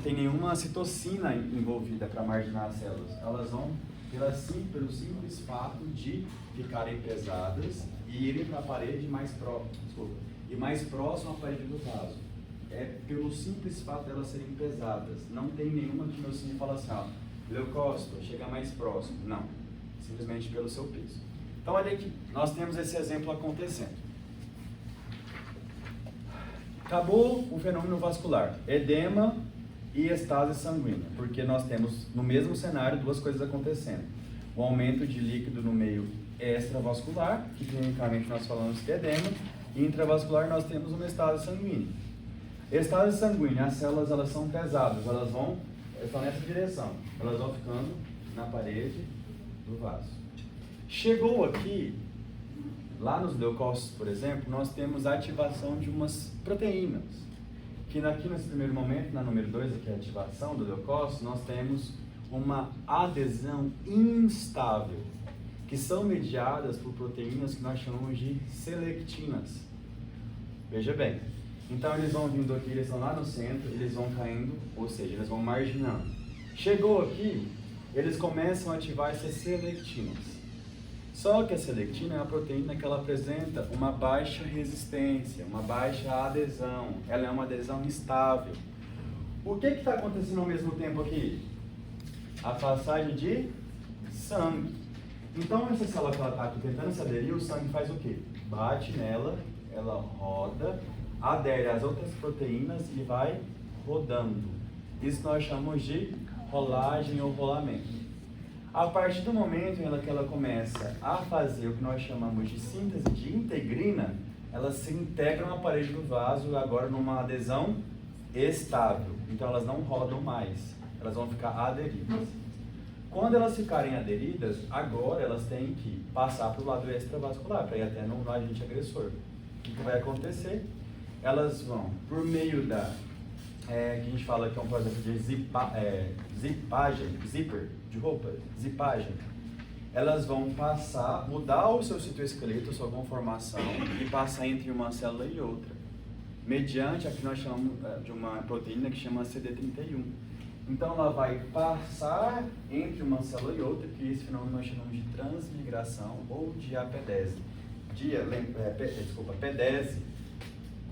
tem nenhuma citocina envolvida para marginar as células. Elas vão pelo simples fato de ficarem pesadas e irem para a parede mais próxima à parede do vaso. É pelo simples fato de elas serem pesadas. Não tem nenhuma quimiocina que fala assim, ó, leucócito, chega mais próximo. Não, simplesmente pelo seu peso. Então olha aqui, nós temos esse exemplo acontecendo. Acabou o fenômeno vascular, edema e estase sanguínea, porque nós temos no mesmo cenário duas coisas acontecendo. O aumento de líquido no meio extravascular, que clinicamente nós falamos que é edema, e intravascular nós temos uma estase sanguínea. Estase sanguínea, as células elas são pesadas, elas estão nessa direção, elas vão ficando na parede do vaso. Chegou aqui, lá nos leucócitos, por exemplo, nós temos a ativação de umas proteínas, que aqui nesse primeiro momento, na número 2, aqui é a ativação do leucócito, nós temos uma adesão instável, que são mediadas por proteínas que nós chamamos de selectinas. Veja bem, então eles vão vindo aqui, eles estão lá no centro, eles vão caindo, ou seja, eles vão marginando. Chegou aqui, eles começam a ativar essas selectinas. Só que a selectina é uma proteína que ela apresenta uma baixa resistência, uma baixa adesão, ela é uma adesão instável. O que está acontecendo ao mesmo tempo aqui? A passagem de sangue. Então essa célula que ela está aqui tentando se aderir, o sangue faz o quê? Bate nela, ela roda, adere às outras proteínas e vai rodando. Isso nós chamamos de rolagem ou rolamento. A partir do momento em que ela começa a fazer o que nós chamamos de síntese de integrina, elas se integram na parede do vaso agora numa adesão estável. Então elas não rodam mais, elas vão ficar aderidas. Quando elas ficarem aderidas, agora elas têm que passar para o lado extravascular, para ir até no agente agressor. O que vai acontecer? Elas vão, por meio da, que a gente fala que é um processo de zipper de roupa, zipagem, elas vão passar, mudar o seu citoesqueleto, a sua conformação, e passar entre uma célula e outra, mediante a que nós chamamos de uma proteína que chama CD31. Então ela vai passar entre uma célula e outra, que esse fenômeno nós chamamos de transmigração ou diapedese. Pedese.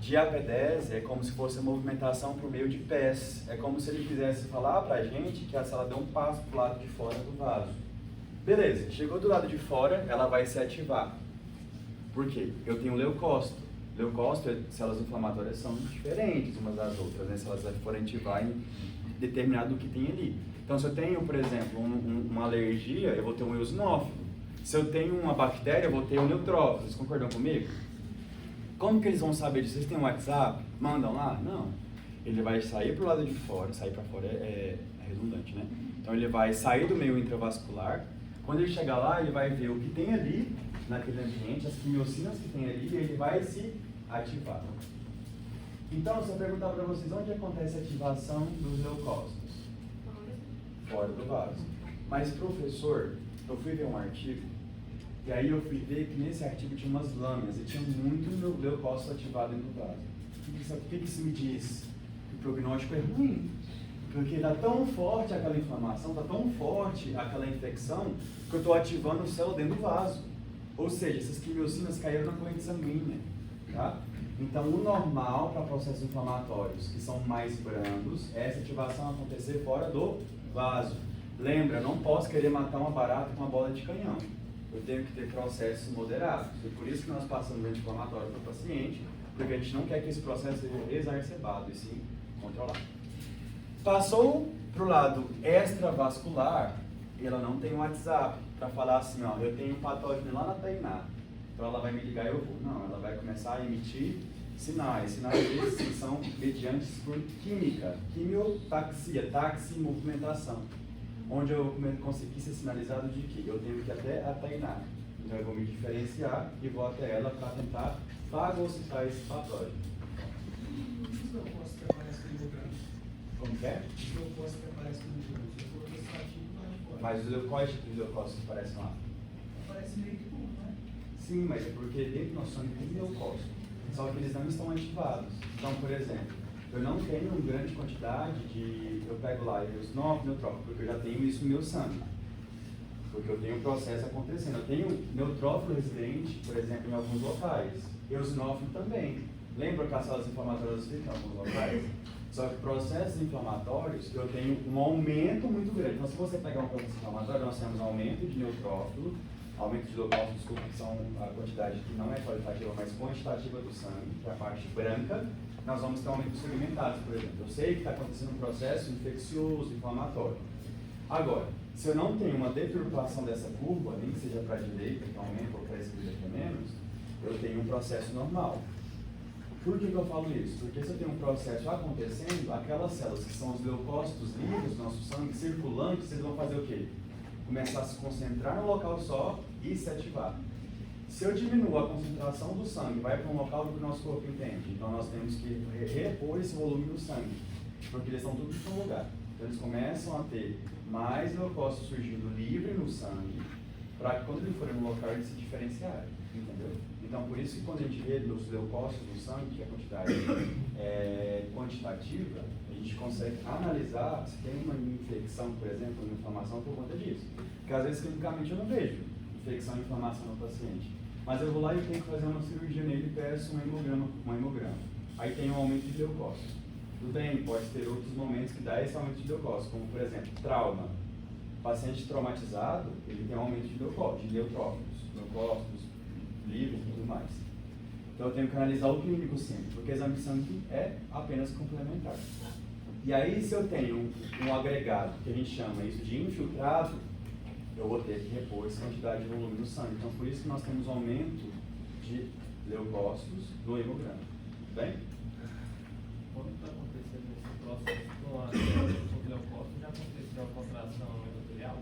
Diapedese é como se fosse a movimentação por meio de pés. É como se ele quisesse falar pra gente que a célula deu um passo pro lado de fora do vaso. Beleza, chegou do lado de fora, ela vai se ativar. Por quê? Eu tenho leucócito. Leucócito, células inflamatórias são diferentes umas das outras, né? Se elas forem ativar em determinado do que tem ali. Então, se eu tenho, por exemplo, uma alergia, eu vou ter um eosinófilo. Se eu tenho uma bactéria, eu vou ter um neutrófilo. Vocês concordam comigo? Como que eles vão saber disso? Vocês têm um WhatsApp? Mandam lá? Não. Ele vai sair para o lado de fora, sair para fora é redundante, né? Então ele vai sair do meio intravascular. Quando ele chegar lá, ele vai ver o que tem ali, naquele ambiente, as quimiocinas que tem ali, e ele vai se ativar. Então, se eu perguntar para vocês, onde acontece a ativação dos leucócitos? Fora do vaso. Mas, professor, eu fui ver um artigo, e aí eu fui ver que nesse artigo tinha umas lâminas, e tinha muito leucócito ativado dentro do vaso. O que isso me diz? Que o prognóstico é ruim. Porque está tão forte aquela inflamação, está tão forte aquela infecção, que eu estou ativando o célula dentro do vaso. Ou seja, essas quimiocinas caíram na corrente sanguínea. Tá? Então, o normal para processos inflamatórios que são mais brandos é essa ativação acontecer fora do vaso. Lembra, não posso querer matar uma barata com uma bola de canhão. Eu tenho que ter processos moderados. E por isso que nós passamos anti-inflamatório para o paciente, porque a gente não quer que esse processo seja exacerbado, e sim controlado. Passou para o lado extravascular, ela não tem um WhatsApp para falar assim, ó, eu tenho um patógeno lá na Tainá, então ela vai me ligar e eu vou. Não, ela vai começar a emitir sinais. Sinais esses são mediantes por química, quimiotaxia, taxi movimentação, onde eu consegui ser sinalizado de que eu tenho que ir até a Tainá. Então eu vou me diferenciar e vou até ela para tentar fagocitar esse patógeno. Como que é? Mas quais tipos de leucócitos aparecem lá? Aparece meio que tudo, né? Sim, mas é porque dentro do nosso sangue tem leucócito, só que eles não estão ativados. Então, por exemplo, eu não tenho uma grande quantidade de, eu pego lá eosinófilo, neutrófilo, porque eu já tenho isso no meu sangue. Porque eu tenho um processo acontecendo. Eu tenho neutrófilo residente, por exemplo, em alguns locais. Eosinófilo também. Lembra que as células inflamatórias ficam em alguns locais? Só que processos inflamatórios, eu tenho um aumento muito grande. Então, se você pegar um processo inflamatório, nós temos aumento de neutrófilo, aumento de leucócitos, desculpa, que são a quantidade que não é qualitativa, mas quantitativa do sangue, que é a parte branca. Nós vamos ter aumento segmentados, por exemplo. Eu sei que está acontecendo um processo infeccioso, inflamatório. Agora, se eu não tenho uma deturpação dessa curva, nem que seja para a direita, que aumenta, ou para a esquerda, que é menos, eu tenho um processo normal. Por que eu falo isso? Porque se eu tenho um processo acontecendo, aquelas células que são os leucócitos livres do nosso sangue, circulantes, eles vão fazer o quê? Começar a se concentrar num local só e se ativar. Se eu diminuo a concentração do sangue, vai para um local que o nosso corpo entende. Então nós temos que repor esse volume do sangue, porque eles estão todos no lugar. Então eles começam a ter mais leucócitos surgindo livre no sangue, para que quando eles forem no local eles se diferenciarem, entendeu? Então por isso que quando a gente vê nos leucócitos no sangue, que é a quantidade quantitativa, a gente consegue analisar se tem uma infecção, por exemplo, uma inflamação por conta disso. Porque às vezes clinicamente eu não vejo infecção e inflamação no paciente. Mas eu vou lá e tenho que fazer uma cirurgia nele e peço um hemograma. Aí tem um aumento de leucócitos. Tudo bem, pode ter outros momentos que dá esse aumento de leucócitos, como por exemplo, trauma. O paciente traumatizado, ele tem um aumento de leucócitos, de leucócitos livres e tudo mais. Então eu tenho que analisar o clínico sempre, porque o exame de sangue é apenas complementar. E aí se eu tenho um agregado, que a gente chama isso de infiltrado, eu vou ter que repor essa quantidade de volume no sangue. Então, por isso que nós temos aumento de leucócitos no hemograma. Tudo bem? Quando está acontecendo esse processo com a leucócito, já aconteceu a contração endotelial?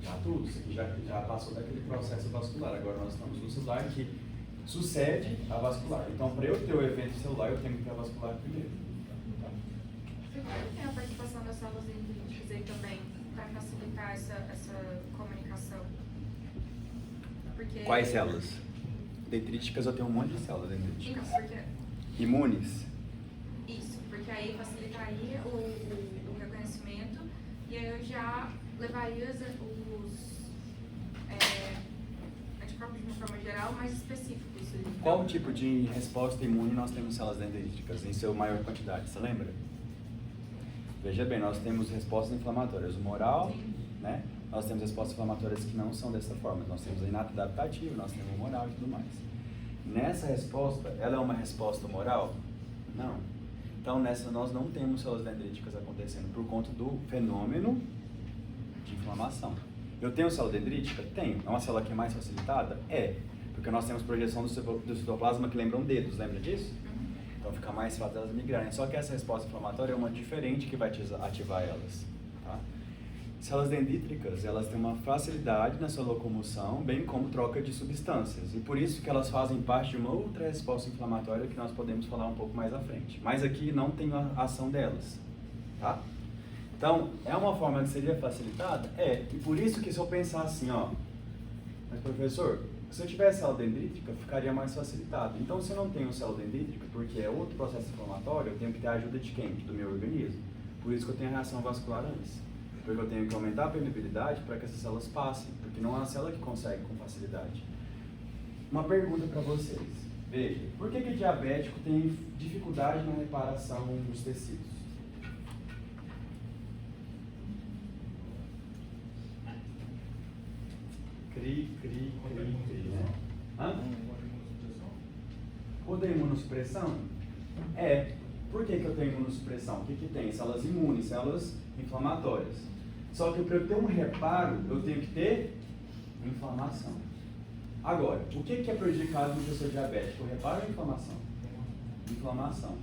Já tudo, isso aqui já passou daquele processo vascular. Agora nós estamos no celular que sucede a vascular. Então, para eu ter o evento celular, eu tenho que ter a vascular primeiro. Tá? Você tem a participação das células dendríticas aí também, para facilitar essa comunicação? Porque... Quais células? Dendríticas, eu tenho um monte de células dendríticas. Então, porque... Imunes? Isso, porque aí facilitaria o reconhecimento e aí eu já levaria os anticorpos de uma forma geral mais específicos. Qual tipo de resposta imune nós temos células dendríticas em sua maior quantidade? Você lembra? Veja bem, nós temos respostas inflamatórias humoral, né? Nós temos respostas inflamatórias que não são dessa forma. Nós temos a inata adaptativa, nós temos humoral e tudo mais. Nessa resposta, ela é uma resposta humoral? Não. Então, nessa nós não temos células dendríticas acontecendo por conta do fenômeno de inflamação. Eu tenho célula dendrítica? Tenho. É uma célula que é mais facilitada? É. Porque nós temos projeção do citoplasma que lembram dedos, lembra disso? Então fica mais fácil elas migrarem. Só que essa resposta inflamatória é uma diferente que vai ativar elas. Tá? Células dendríticas, elas têm uma facilidade na sua locomoção, bem como troca de substâncias. E por isso que elas fazem parte de uma outra resposta inflamatória que nós podemos falar um pouco mais à frente. Mas aqui não tem a ação delas. Tá? Então, é uma forma que seria facilitada? É. E por isso que se eu pensar assim, ó, mas professor, se eu tivesse célula dendrítica, ficaria mais facilitado. Então, se eu não tenho célula dendrítica, porque é outro processo inflamatório, eu tenho que ter a ajuda de quem? Do meu organismo. Por isso que eu tenho a reação vascular antes. Porque eu tenho que aumentar a permeabilidade para que essas células passem, porque não é uma célula que consegue com facilidade. Uma pergunta para vocês. Veja, por que diabético tem dificuldade na reparação dos tecidos? Cri, né? Hã? O da imunossupressão? É. Por que eu tenho imunossupressão? O que tem? Células imunes, células inflamatórias. Só que para eu ter um reparo, eu tenho que ter inflamação. Agora, o que é prejudicado no pessoa diabético? O reparo ou a inflamação? Inflamação.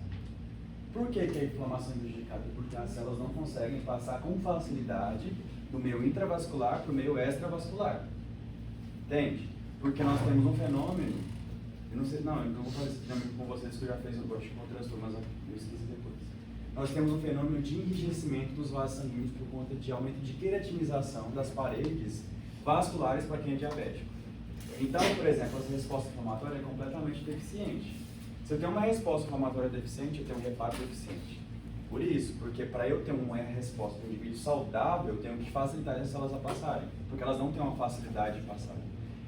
Por que a inflamação é prejudicada? Porque as células não conseguem passar com facilidade do meio intravascular para o meio extravascular. Entende? Porque nós temos um fenômeno, eu não vou fazer esse treinamento com vocês que eu já fiz um gosto com outras turmas, eu esqueci depois. Nós temos um fenômeno de enrijecimento dos vasos sanguíneos por conta de aumento de queratinização das paredes vasculares para quem é diabético. Então, por exemplo, essa resposta inflamatória é completamente deficiente. Se eu tenho uma resposta inflamatória deficiente, eu tenho um reparo deficiente. Por isso, porque para eu ter uma resposta para o indivíduo saudável, eu tenho que facilitar essas células a passarem, porque elas não têm uma facilidade de passar.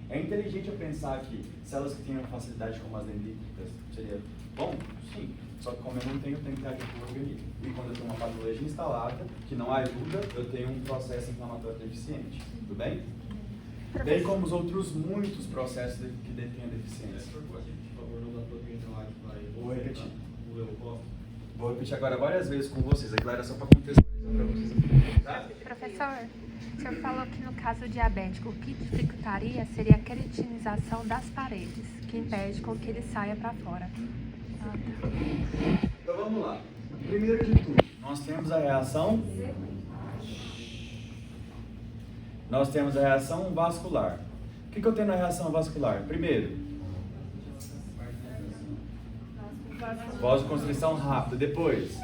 É inteligente eu pensar que células que têm uma facilidade como as dendríticas seria bom? Sim. Só que como eu não tenho, eu tenho que agir com o organismo. E quando eu tenho uma patologia instalada, que não ajuda, eu tenho um processo inflamatório deficiente. Tudo bem? Bem como os outros muitos processos que detêm a deficiência. Vou repetir. Vou repetir agora várias vezes com vocês. Aquilo era só para contextualizar para vocês. Tá? Professor, o senhor falou que no caso diabético, o que dificultaria seria a queratinização das paredes, que impede com que ele saia para fora. Então vamos lá. Primeiro de tudo, nós temos a reação vascular. O que eu tenho na reação vascular? Primeiro, vasoconstrição rápida. Depois,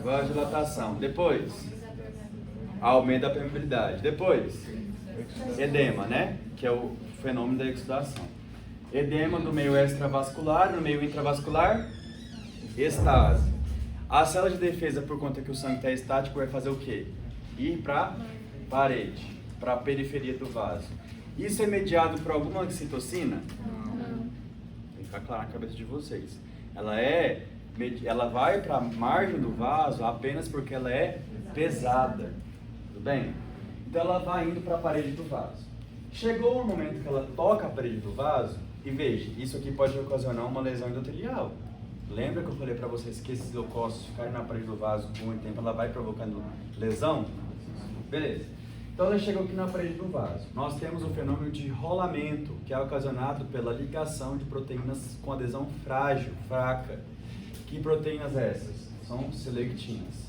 vasodilatação. Depois, aumento da permeabilidade. Depois, edema, né? Que é o fenômeno da exudação. Edema no meio extravascular, no meio intravascular, estase. A célula de defesa, por conta que o sangue está estático, vai fazer o quê? Ir para parede, para a periferia do vaso. Isso é mediado por alguma ocitocina? Não. Tem que ficar claro na cabeça de vocês. Ela vai para a margem do vaso apenas porque ela é pesada. Tudo bem? Então ela vai indo para a parede do vaso. Chegou o momento que ela toca a parede do vaso, e veja, isso aqui pode ocasionar uma lesão endotelial. Lembra que eu falei para vocês que esses leucócitos ficarem na parede do vaso por muito tempo, ela vai provocando lesão? Beleza. Então ela chegou aqui na parede do vaso. Nós temos o fenômeno de rolamento, que é ocasionado pela ligação de proteínas com adesão frágil, fraca. Que proteínas essas? São selectinas.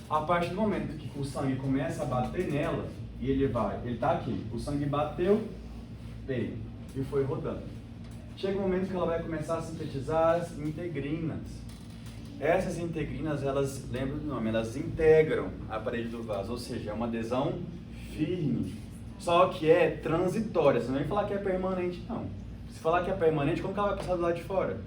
A partir do momento que o sangue começa a bater nela, e ele está aqui, o sangue bateu, veio, e foi rodando. Chega um momento que ela vai começar a sintetizar as integrinas. Essas integrinas, elas, lembram do nome, elas integram a parede do vaso, ou seja, é uma adesão firme, só que é transitória. Você não vai falar que é permanente, não. Se falar que é permanente, como que ela vai passar do lado de fora?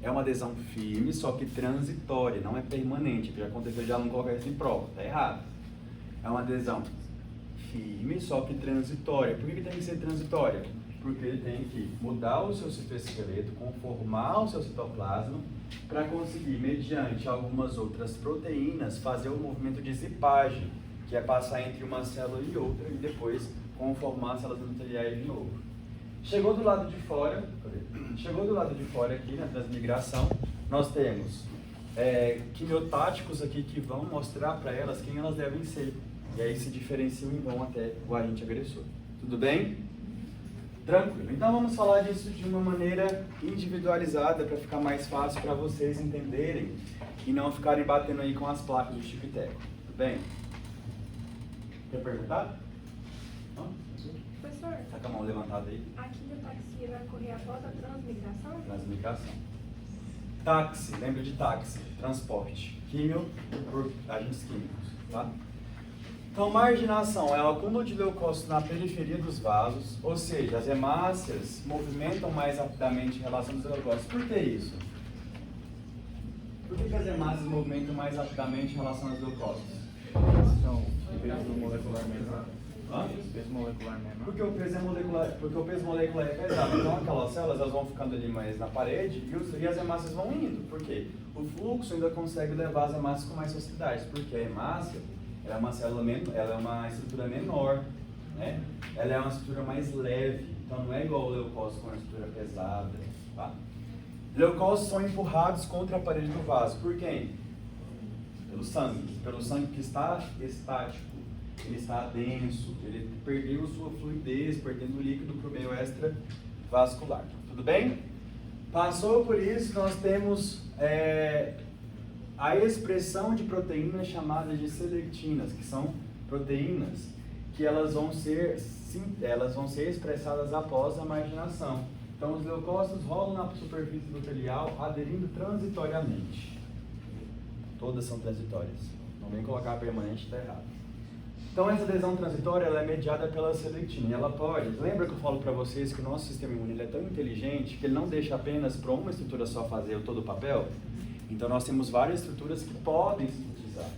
É uma adesão firme, só que transitória, não é permanente. Já aconteceu, já não coloca isso em prova, tá errado. É uma adesão firme, só que transitória. Por que tem que ser transitória? Porque ele tem que mudar o seu citoesqueleto, conformar o seu citoplasma, para conseguir, mediante algumas outras proteínas, fazer o movimento de zipagem, que é passar entre uma célula e outra, e depois conformar as células endoteliais de novo. Chegou do lado de fora aqui na transmigração, nós temos quimiotáticos aqui que vão mostrar para elas quem elas devem ser. E aí se diferenciam e vão até o agente agressor. Tudo bem? Tranquilo. Então vamos falar disso de uma maneira individualizada para ficar mais fácil para vocês entenderem e não ficarem batendo aí com as placas do Chico e Teco. Tudo bem? Quer perguntar? Não? Professor, Tá com a mão levantada aí. a quimiotaxia vai ocorrer após a transmigração? Transmigração. Táxi, lembra de táxi, transporte. Químio por agentes químicos, tá? Então, marginação é o acúmulo de leucócitos na periferia dos vasos, ou seja, as hemácias movimentam mais rapidamente em relação aos leucócitos. Por que isso? Por que as hemácias movimentam mais rapidamente em relação aos leucócitos? Peso molecular menor. Peso molecular menor. Porque o peso molecular é pesado. Então aquelas células elas vão ficando ali mais na parede e as hemácias vão indo. Por quê? O fluxo ainda consegue levar as hemácias com mais facilidade. Porque a hemácia ela é uma célula ela é uma estrutura menor, né? Ela é uma estrutura mais leve. Então não é igual o leucócito com uma estrutura pesada. Tá? Leucócitos são empurrados contra a parede do vaso. Por quem? Pelo sangue que está estático, ele está denso, ele perdeu sua fluidez, perdendo líquido para o meio extravascular. Tudo bem? Passou por isso, nós temos a expressão de proteínas chamadas de selectinas, que são proteínas que elas vão ser expressadas após a marginação. Então os leucócitos rolam na superfície endotelial aderindo transitoriamente. Todas são transitórias. Não vem colocar permanente, está errado. Então essa adesão transitória ela é mediada pela selectina. E ela pode, lembra que eu falo para vocês que o nosso sistema imune ele é tão inteligente que ele não deixa apenas para uma estrutura só fazer todo o papel? Então nós temos várias estruturas que podem sintetizar,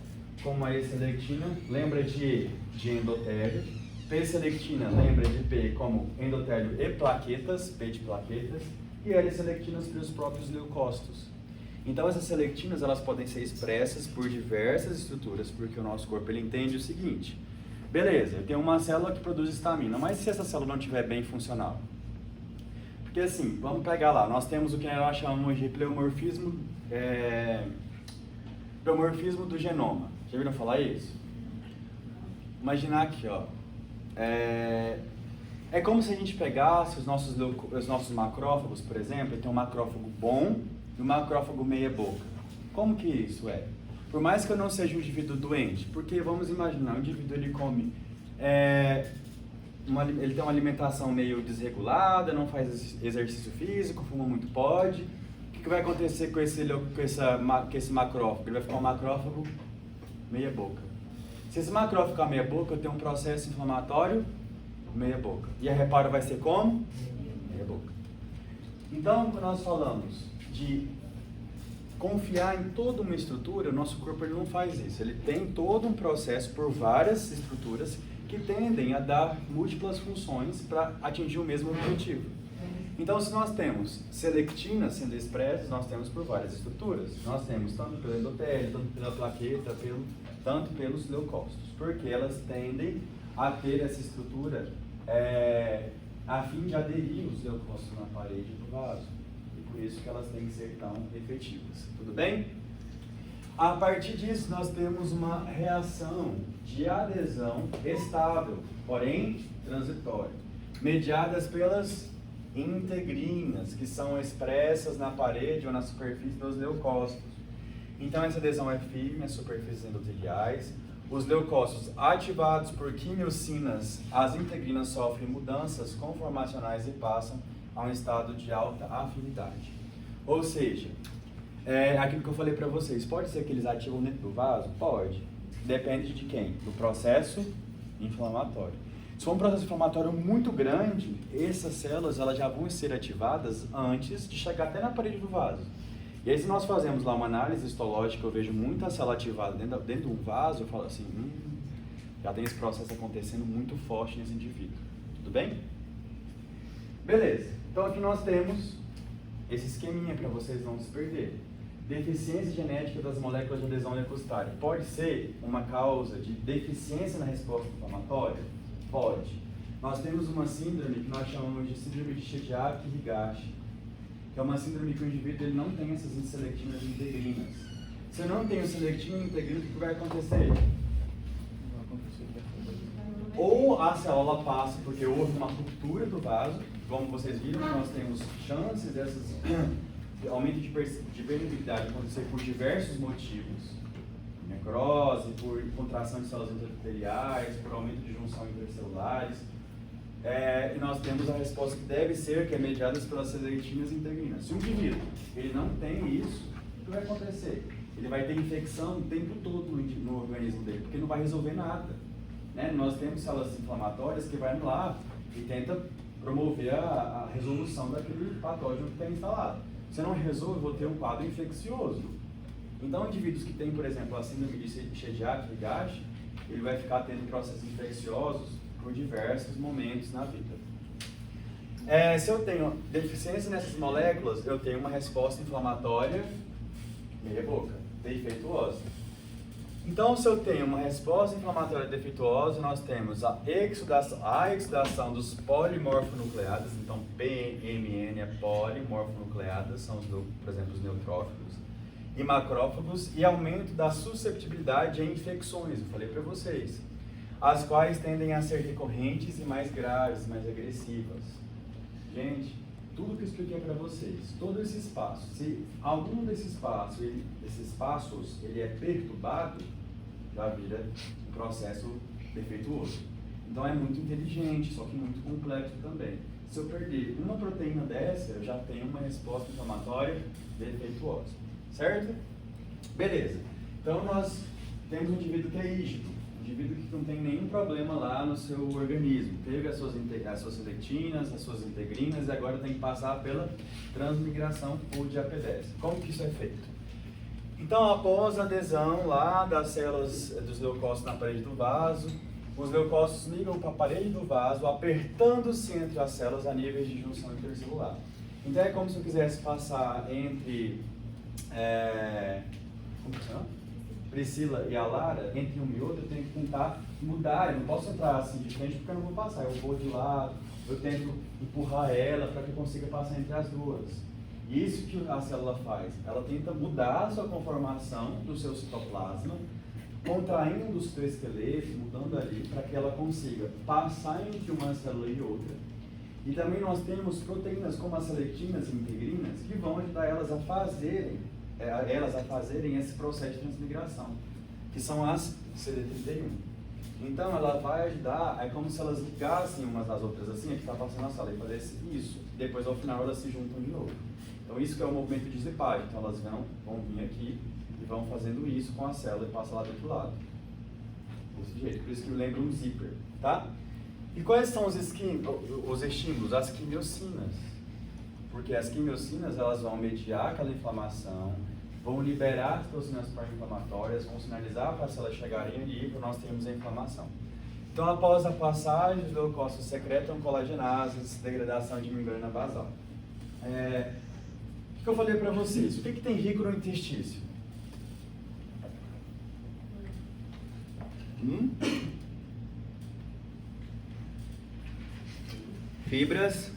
como a E-selectina, lembra de endotélio, P-selectina, lembra de P como endotélio e plaquetas, P de plaquetas, e L-selectinas pelos próprios leucócitos. Então essas selectinas elas podem ser expressas por diversas estruturas, porque o nosso corpo ele entende o seguinte: beleza, eu tenho uma célula que produz histamina, mas se essa célula não estiver bem funcional? Porque assim, vamos pegar lá, nós temos o que nós chamamos de pleomorfismo do genoma. Já viram falar isso? Imaginar aqui, ó. É como se a gente pegasse os nossos macrófagos, por exemplo, e tem um macrófago bom e um macrófago meia boca. Como que isso é? Por mais que eu não seja um indivíduo doente, porque vamos imaginar, o indivíduo ele come, ele tem uma alimentação meio desregulada, não faz exercício físico, fuma muito pode. O que vai acontecer com esse macrófago? Ele vai ficar um macrófago meia boca. Se esse macrófago ficar meia boca, eu tenho um processo inflamatório meia boca. E a reparo vai ser como? Meia boca. Então, quando nós falamos de confiar em toda uma estrutura, o nosso corpo ele não faz isso. Ele tem todo um processo por várias estruturas que tendem a dar múltiplas funções para atingir o mesmo objetivo. Então, se nós temos selectinas sendo expressas, nós temos por várias estruturas. Nós temos tanto pelo endotélio, tanto pela plaqueta, tanto pelos leucócitos, porque elas tendem a ter essa estrutura a fim de aderir os leucócitos na parede do vaso. E por isso que elas têm que ser tão efetivas. Tudo bem? A partir disso, nós temos uma reação de adesão estável, porém transitória, mediadas pelas integrinas, que são expressas na parede ou na superfície dos leucócitos. Então, essa adesão é firme às superfícies endoteliais. Os leucócitos ativados por quimiocinas, as integrinas sofrem mudanças conformacionais e passam a um estado de alta afinidade. Ou seja, aquilo que eu falei para vocês, pode ser que eles ativam dentro do vaso? Pode. Depende de quem? Do processo inflamatório. Se for um processo inflamatório muito grande, essas células elas já vão ser ativadas antes de chegar até na parede do vaso. E aí, se nós fazemos lá uma análise histológica, eu vejo muita célula ativada dentro de um vaso, eu falo assim, já tem esse processo acontecendo muito forte nesse indivíduo. Tudo bem? Beleza. Então, aqui nós temos esse esqueminha para vocês não se perderem. Deficiência genética das moléculas de adesão leucocitária. Pode ser uma causa de deficiência na resposta inflamatória? Pode. Nós temos uma síndrome que nós chamamos de síndrome de Chidiac-Higashi, que é uma síndrome que o indivíduo ele não tem essas selectinas integrinas. Se eu não tenho selectina integrina, o que vai acontecer? Ou a célula passa porque houve uma ruptura do vaso, como vocês viram, nós temos chances dessas aumento de permeabilidade acontecer por diversos motivos. Necrose, por contração de células endoteliais, por aumento de junção intercelulares. E nós temos a resposta que deve ser, que é mediada pelas selectinas integrinas. Se o indivíduo ele não tem isso, o que vai acontecer? Ele vai ter infecção o tempo todo no organismo dele, porque não vai resolver nada. Né? Nós temos células inflamatórias que vai lá e tenta promover a resolução daquele patógeno que está instalado. Se eu não resolvo, eu vou ter um quadro infeccioso. Então, indivíduos que têm, por exemplo, a síndrome de Chidiac-Higashi, ele vai ficar tendo processos infecciosos por diversos momentos na vida. Se eu tenho deficiência nessas moléculas, eu tenho uma resposta inflamatória meia boca, defeituosa. Então, se eu tenho uma resposta inflamatória defeituosa, nós temos a exudação dos polimorfonucleados, então PMN é polimorfonucleadas, são, por exemplo, os neutrófilos, e macrófagos, e aumento da susceptibilidade a infecções, eu falei para vocês, as quais tendem a ser recorrentes e mais graves, mais agressivas. Gente, tudo que eu expliquei para vocês, todo esse espaço, se algum desses espaços ele é perturbado, já vira um processo defeituoso. Então é muito inteligente, só que muito complexo também. Se eu perder uma proteína dessa, eu já tenho uma resposta inflamatória defeituosa, certo? Beleza. Então nós temos um indivíduo que é rígido, um indivíduo que não tem nenhum problema lá no seu organismo. Teve as suas selectinas, as suas integrinas e agora tem que passar pela transmigração ou de AP10. Como que isso é feito? Então, após a adesão lá das células dos leucócitos na parede do vaso, os leucócitos ligam para a parede do vaso, apertando-se entre as células a níveis de junção intercelular. Então, é como se eu quisesse passar entre como que chama? Priscila e a Lara, entre um e outro, eu tenho que tentar mudar. Eu não posso entrar assim de frente porque eu não vou passar. Eu vou de lado, eu tento empurrar ela para que eu consiga passar entre as duas. E isso que a célula faz. Ela tenta mudar a sua conformação do seu citoplasma, contraindo do seu esqueleto, mudando ali, para que ela consiga passar entre uma célula e outra. E também nós temos proteínas como as seletinas e integrinas que vão ajudar elas a fazerem esse processo de transmigração, que são as CD31. Então ela vai ajudar, é como se elas ligassem umas às outras assim, a que está passando a sala, e fazer isso. Depois ao final elas se juntam de novo. Então isso que é o movimento de zipagem. Então elas vão vir aqui e vão fazendo isso com a célula e passa lá do outro lado. Desse jeito, por isso que lembra um zíper, tá? E quais são os estímulos? As quimiocinas. Porque as quimiocinas, elas vão mediar aquela inflamação, vão liberar as toxinas pró-inflamatórias, vão sinalizar para as células chegarem ali para nós termos a inflamação. Então, após a passagem, os leucócitos secretam colaginases, degradação de membrana basal. O que eu falei para vocês? O que tem rico no intestício? Fibras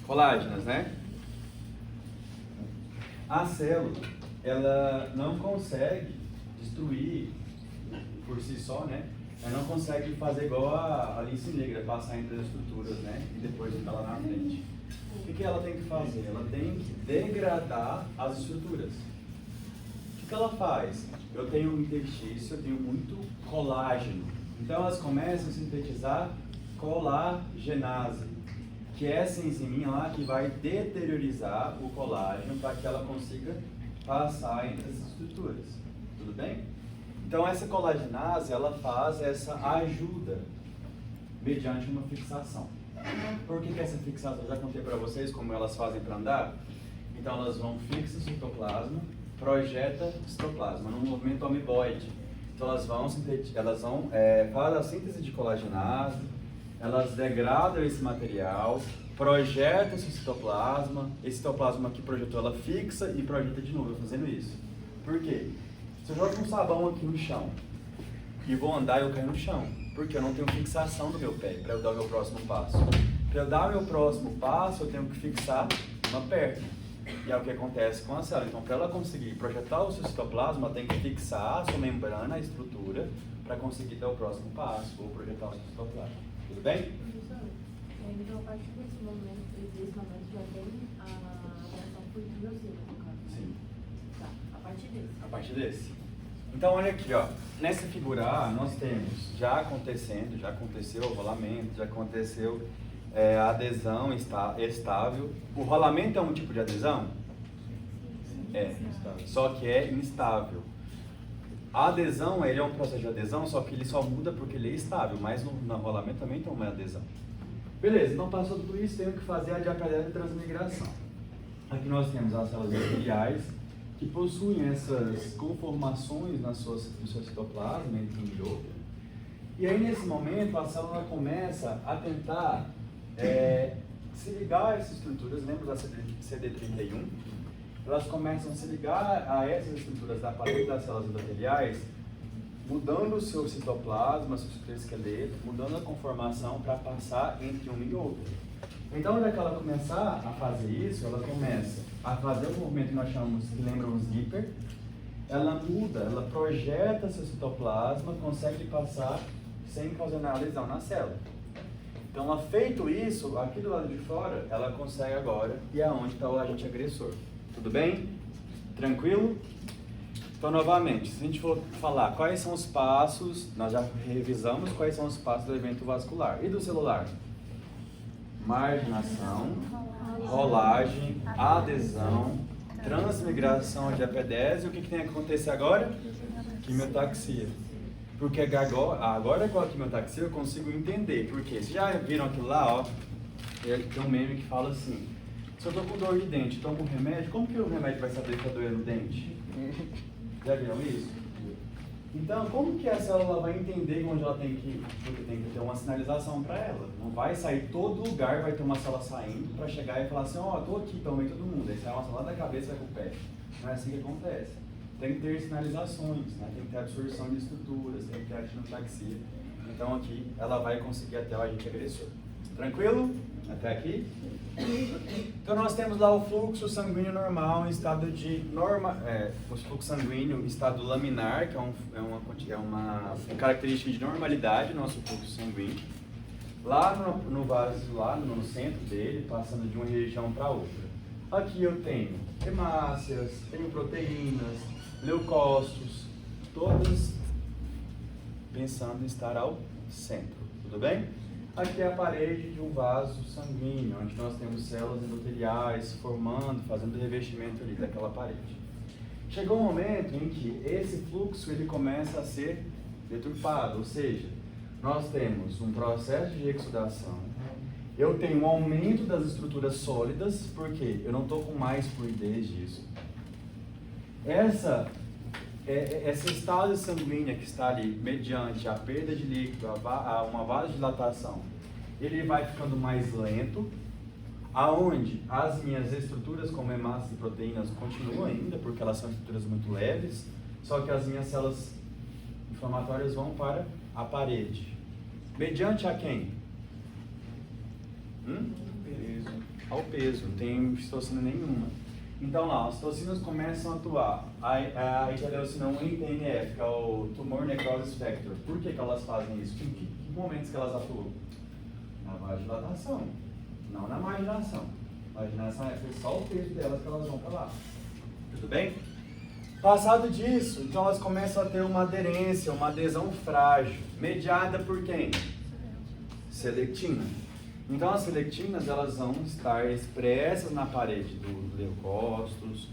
colágenas, né? A célula, ela não consegue destruir por si só, né? Ela não consegue fazer igual a lince negra, passar entre as estruturas, né? E depois ficar lá na frente. O que ela tem que fazer? Ela tem que degradar as estruturas. O que ela faz? Eu tenho um interstício, eu tenho muito colágeno. Então elas começam a sintetizar colagenase, que é essa enziminha lá que vai deteriorizar o colágeno para que ela consiga passar entre as estruturas. Tudo bem? Então essa colagenase, ela faz essa ajuda mediante uma fixação. Por que essa fixação? Eu já contei para vocês como elas fazem para andar. Então elas vão fixar o citoplasma, projeta o citoplasma num movimento amiboide. Então elas vão fazem a síntese de colagenase, elas degradam esse material, projetam esse citoplasma que projetou, ela fixa e projeta de novo, fazendo isso. Por quê? Se eu jogo um sabão aqui no chão e vou andar, eu caio no chão, porque eu não tenho fixação no meu pé para eu dar o meu próximo passo. Para eu dar o meu próximo passo, eu tenho que fixar uma perna. E é o que acontece com a célula. Então, para ela conseguir projetar o seu citoplasma, ela tem que fixar a sua membrana, a estrutura, para conseguir dar o próximo passo ou projetar o seu citoplasma. Tudo bem? Então, a partir desse momento já tem a reação por quimiocina, no caso. Sim. Tá, a partir desse. A partir desse. Então, olha aqui, ó. Nessa figura A, nós temos já aconteceu o rolamento, já aconteceu a adesão estável. O rolamento é um tipo de adesão? Só que é instável. A adesão, ele é um processo de adesão, só que ele só muda porque ele é estável, mas no rolamento também tem uma adesão. Beleza, então passou tudo isso, tenho que fazer a diapedese de transmigração. Aqui nós temos as células epiteliais, que possuem essas conformações no seu citoplasma, entre um e outro. E aí, nesse momento, a célula começa a tentar se ligar a essas estruturas, lembra da CD31? Elas começam a se ligar a essas estruturas da parede das células endoteliais, mudando o seu citoplasma, seu esqueleto, mudando a conformação para passar entre um e outro. Então, quando ela começar a fazer isso, ela começa a fazer um movimento que nós chamamos, que lembra um zíper. Ela muda, ela projeta seu citoplasma, consegue passar sem causar nada lesão na célula. Então, ela feito isso, aqui do lado de fora, ela consegue agora ir aonde está o agente agressor. Tudo bem? Tranquilo? Então, novamente, se a gente for falar quais são os passos, nós já revisamos quais são os passos do evento vascular. E do celular? Marginação, rolagem, adesão, transmigração de apedese. O que tem que acontecer agora? Quimiotaxia. Porque agora com a quimiotaxia eu consigo entender. Porque vocês já viram aquilo lá, ó? Tem um meme que fala assim: Se eu estou com dor de dente, tomo um remédio, como que o remédio vai saber que está doendo o dente? Já viram isso? Então, como que a célula vai entender onde ela tem que ir? Porque tem que ter uma sinalização para ela. Não vai sair todo lugar, vai ter uma célula saindo para chegar e falar assim, ó, estou aqui, tomei todo mundo. Aí sai uma célula da cabeça e vai pro pé. Não é assim que acontece. Tem que ter sinalizações, né? Tem que ter absorção de estruturas, tem que ter actinotaxia. Então aqui ela vai conseguir até o agente agressor. Tranquilo? Até aqui? Então nós temos lá o fluxo sanguíneo normal em estado de o fluxo sanguíneo em estado laminar, que é uma característica de normalidade do nosso fluxo sanguíneo. Lá no vaso, lá no centro dele, passando de uma região para outra. Aqui eu tenho hemácias, tenho proteínas, leucócitos, todas pensando em estar ao centro. Tudo bem? Aqui é a parede de um vaso sanguíneo, onde nós temos células endoteliais formando, fazendo revestimento ali daquela parede. Chegou um momento em que esse fluxo ele começa a ser deturpado, ou seja, nós temos um processo de exudação, eu tenho um aumento das estruturas sólidas, porque eu não estou com mais fluidez disso. Essa estase sanguínea que está ali, mediante a perda de líquido, uma vasodilatação, ele vai ficando mais lento, aonde as minhas estruturas, como hemácias e proteínas, continuam ainda, porque elas são estruturas muito leves, só que as minhas células inflamatórias vão para a parede. Mediante a quem? Peso. Ao peso, não tem citocina nenhuma. Então lá, as citocinas começam a atuar. A interleucina 1 e TNF, que é o Tumor Necrosis Factor. Por que elas fazem isso? Em que momentos que elas atuam? Na vasodilatação, não na marginação. Marginação é só o peso delas que elas vão para lá. Tudo bem? Passado disso, então elas começam a ter uma aderência, uma adesão frágil, mediada por quem? Selectina. Então as selectinas elas vão estar expressas na parede dos leucócitos,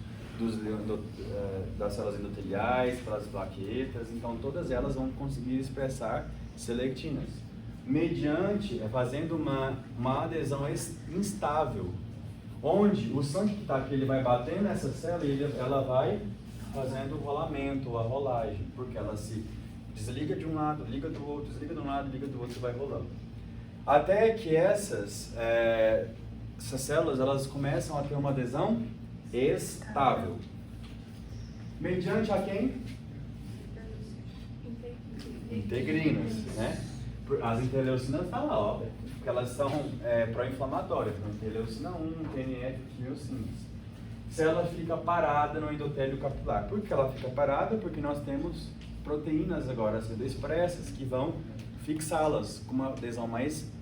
das células endoteliais, pelas plaquetas, então todas elas vão conseguir expressar selectinas, fazendo uma adesão instável, onde o sangue que está aqui ele vai batendo nessa célula e ela vai fazendo o rolamento, a rolagem, porque ela se desliga de um lado, liga do outro, desliga de um lado, liga do outro e vai rolando. Até que essas células elas começam a ter uma adesão estável. Mediante a quem? Integrinas, né? As interleucinas estão lá, ó, porque elas são pró-inflamatórias, interleucina 1, TNF, miocinas. Se ela fica parada no endotélio capilar. Por que ela fica parada? Porque nós temos proteínas agora sendo expressas que vão fixá-las com uma adesão mais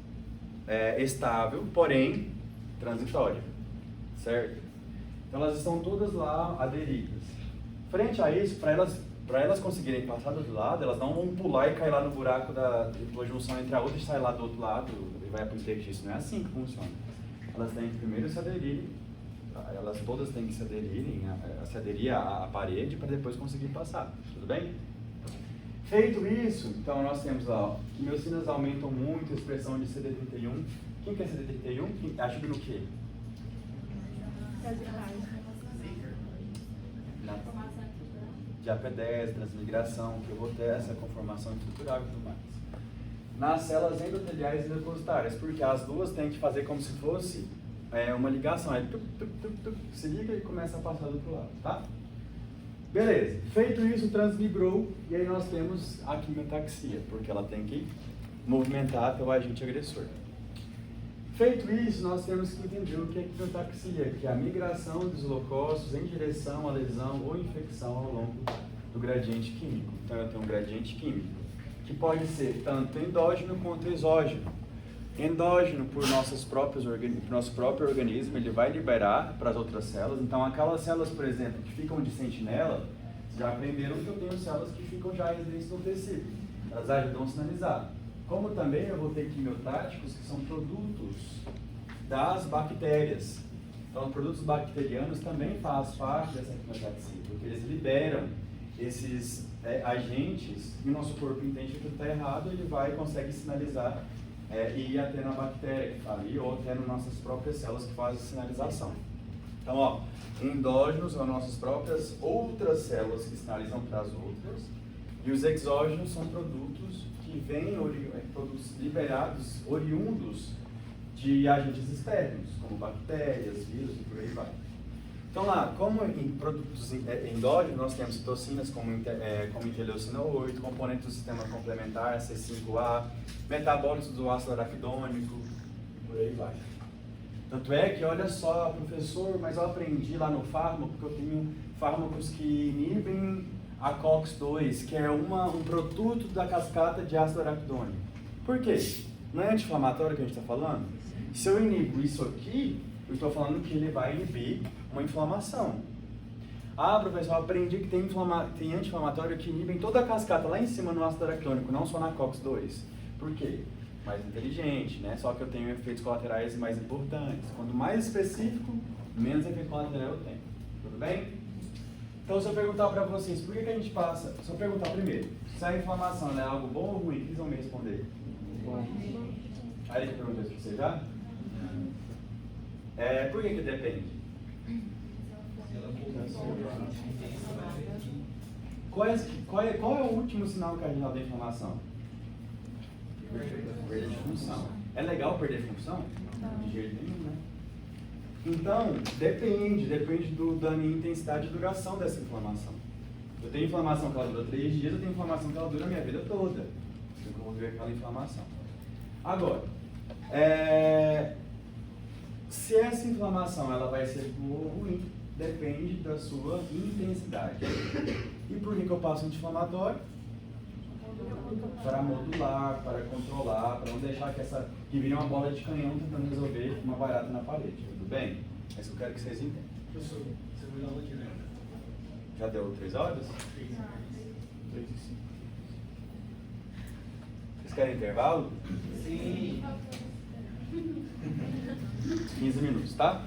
estável, porém transitória, certo? Então elas estão todas lá aderidas. Frente a isso, para elas conseguirem passar do outro lado, elas não vão pular e cair lá no buraco da junção entre a outra e sair lá do outro lado e vai para o interstício. Não é assim que funciona. Elas têm que primeiro se aderirem, elas todas têm que se aderir à parede para depois conseguir passar. Tudo bem? Feito isso, então nós temos lá, que miocinas aumentam muito a expressão de CD31. Quem que é CD31? Ajuda no quê? De AP10, transmigração, que eu vou ter essa conformação estrutural e tudo mais. Nas células endoteliais e leucocitárias, porque as duas têm que fazer como se fosse uma ligação. Aí se liga e começa a passar do outro lado, tá? Beleza, feito isso, transmigrou, e aí nós temos a quimiotaxia, porque ela tem que movimentar até o agente agressor. Feito isso, nós temos que entender o que é quimiotaxia, que é a migração dos leucócitos em direção à lesão ou infecção ao longo do gradiente químico. Então eu tenho um gradiente químico, que pode ser tanto endógeno quanto exógeno. Endógeno por nosso próprio organismo, ele vai liberar para as outras células. Então aquelas células, por exemplo, que ficam de sentinela, já aprenderam que eu tenho células que ficam já residentes no tecido. Elas ajudam a sinalizar. Como também eu vou ter quimiotáticos que são produtos das bactérias. Então os produtos bacterianos também fazem parte dessa quimiotaxia, porque eles liberam esses agentes e o nosso corpo entende que tudo está errado, ele vai e consegue sinalizar e até na bactéria que está ali, ou até nas nossas próprias células que fazem sinalização. Então, ó, endógenos são nossas próprias outras células que sinalizam para as outras, e os exógenos são produtos que vêm, produtos liberados, oriundos de agentes externos, como bactérias, vírus e por aí vai. Então lá, como em produtos endógenos, nós temos citocinas como interleucina 8, componentes do sistema complementar, C5A, metabólitos do ácido araquidônico, por aí vai. Tanto é que, olha só, professor, mas eu aprendi lá no fármaco que eu tenho fármacos que inibem a COX-2, que é um produto da cascata de ácido araquidônico. Por quê? Não é anti-inflamatório que a gente está falando? Se eu inibo isso aqui, eu estou falando que ele vai inibir uma inflamação. Ah, professor, eu aprendi que tem anti-inflamatório que inibem toda a cascata lá em cima no ácido araquidônico, não só na COX-2. Por quê? Mais inteligente, né? Só que eu tenho efeitos colaterais mais importantes. Quanto mais específico, menos efeito colateral eu tenho. Tudo bem? Então, se eu perguntar para vocês, por que a gente passa... Se eu perguntar primeiro, se a inflamação é algo bom ou ruim, o que eles vão me responder? Bom. Aí eu pergunto isso para você já? Por que depende? Qual é o último sinal cardinal da inflamação? Perder de função. É legal perder função? De jeito nenhum, né? Então, depende da minha intensidade e duração dessa inflamação. Eu tenho inflamação que ela dura 3 dias, eu tenho inflamação que ela dura a minha vida toda. Eu vou ver aquela inflamação. Agora, se essa inflamação ela vai ser boa ou ruim, depende da sua intensidade. E por que eu passo anti-inflamatório? Para modular, para controlar, para não deixar que vire uma bola de canhão tentando resolver uma barata na parede. Tudo bem? É isso que eu quero que vocês entendam. Professor, você vai dar aula de lembra? Já deu 3 horas? 3 e 5. Vocês querem intervalo? Sim. 15 minutos, tá?